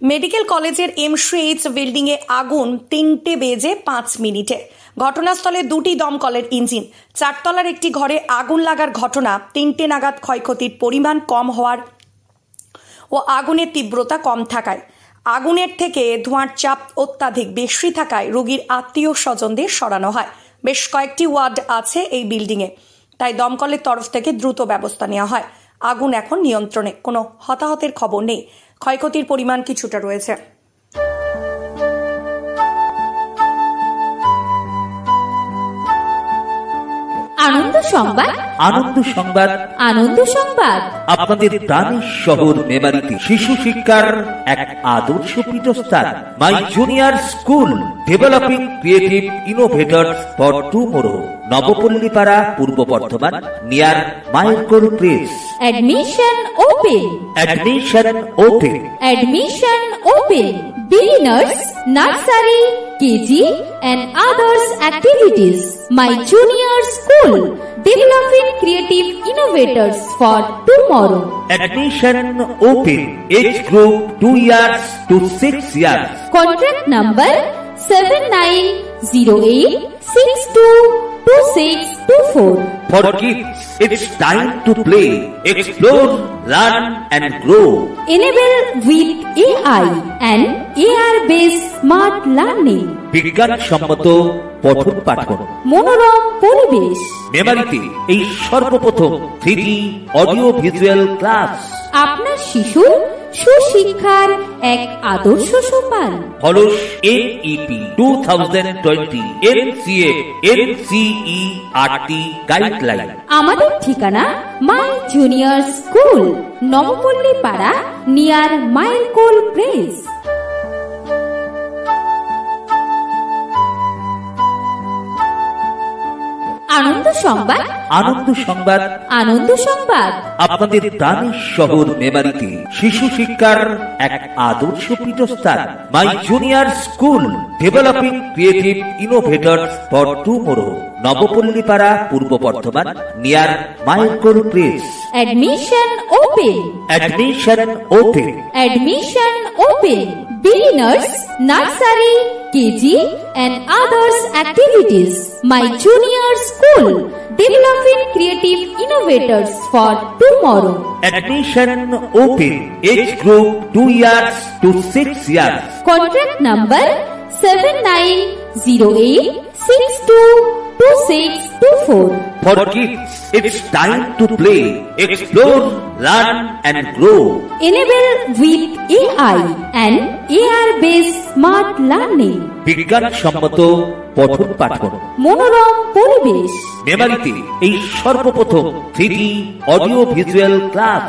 Medical কলেজের MCh বিল্ডিংয়ে আগুন 3টে বেজে 5 মিনিটে। ঘটনাস্থলে দুটি দমকলের ইঞ্জিন। 4তলার একটি ঘরে আগুন লাগার ঘটনা। 3টে নাগাদ ক্ষয়ক্ষতির পরিমাণ কম হওয়ার ও আগুনের তীব্রতা কম থাকায়, আগুনের থেকে ধোঁয়ার চাপ অত্যাধিক বেশি থাকায় রোগীর আত্মীয় স্বজনদের সরানো হয়। বেশ কয়েকটি ওয়ার্ড আছে এই বিল্ডিংয়ে, তাই দমকলের তরফ থেকে দ্রুত ব্যবস্থা নেওয়া হয়। আগুন এখন নিয়ন্ত্রণে, কোনো হতাহতের খবর নেই। ক্ষয়ক্ষতির পরিমাণ কিছুটা রয়েছে। আনন্দ সংবাদ, আনন্দ সংবাদ, আনন্দ সংবাদ। আপনাদের প্রাণের শহর মেমারিতে শিশু শিক্ষার এক আদর্শ পীঠস্থান my junior school, developing creative innovators for tomorrow, Nabapallipara, Purba Bardhaman, near মাইলকোল press. Admission open. Admission open. Admission open. Beginners, nursery, KG and others activities. My junior school, developing creative innovators for tomorrow. Admission open. Age group 2 years to 6 years. Contract number 7908622624. For kids, it's time to play, explore, learn and grow. Enable with AI and AR-based smart learning. বিজ্ঞান সম্মত পঠন পাঠন, মনোরম পরিবেশ। মেমারিতে এই সর্বপ্রথম 3D audio visual class. আপনার শিশুর সুশিক্ষার এক আদর্শ সোপান। Halls NEP 2020 NCF NCERT guideline. আমাদের ঠিকানা মাই জুনিয়র স্কুল, নবপল্লীপাড়া, নিয়ার মাইলকোল প্রেস। আনন্দ সংবাদ, আনন্দ সংবাদ, আনন্দ সংবাদ। আপনাদের প্রাণের শহর মেমারিতে শিশু শিক্ষার এক আদর্শ পীঠস্থান my junior school, developing creative innovators for tomorrow, Nabapallipara, Purba Bardhaman, near মাইলকোল press. Admission open. Admission open. Admission open. Beginners, nursery, KG and others activities. My junior school, developing creative innovators for tomorrow. Admission open. Age group 2 years to 6 years. Contract number 7908622624. For kids, it's time to play, explore, learn and grow. Enable with AI and AR-based smart learning. বিজ্ঞান সম্মত পঠন পাঠন, মনোরম পরিবেশ। মেমারিতে এই সর্বপ্রথম 3D audio visual class.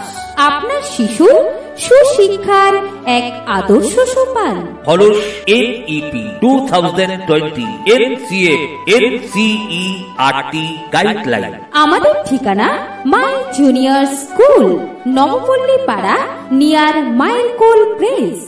আপনার শিশুর সুশিক্ষার এক আদর্শ সোপান। Halls NEP 2020 NCF NCERT guideline. আমাদের ঠিকানা মাই জুনিয়র স্কুল, নবপল্লীপাড়া, নিয়ার মাইলকোল প্রেস।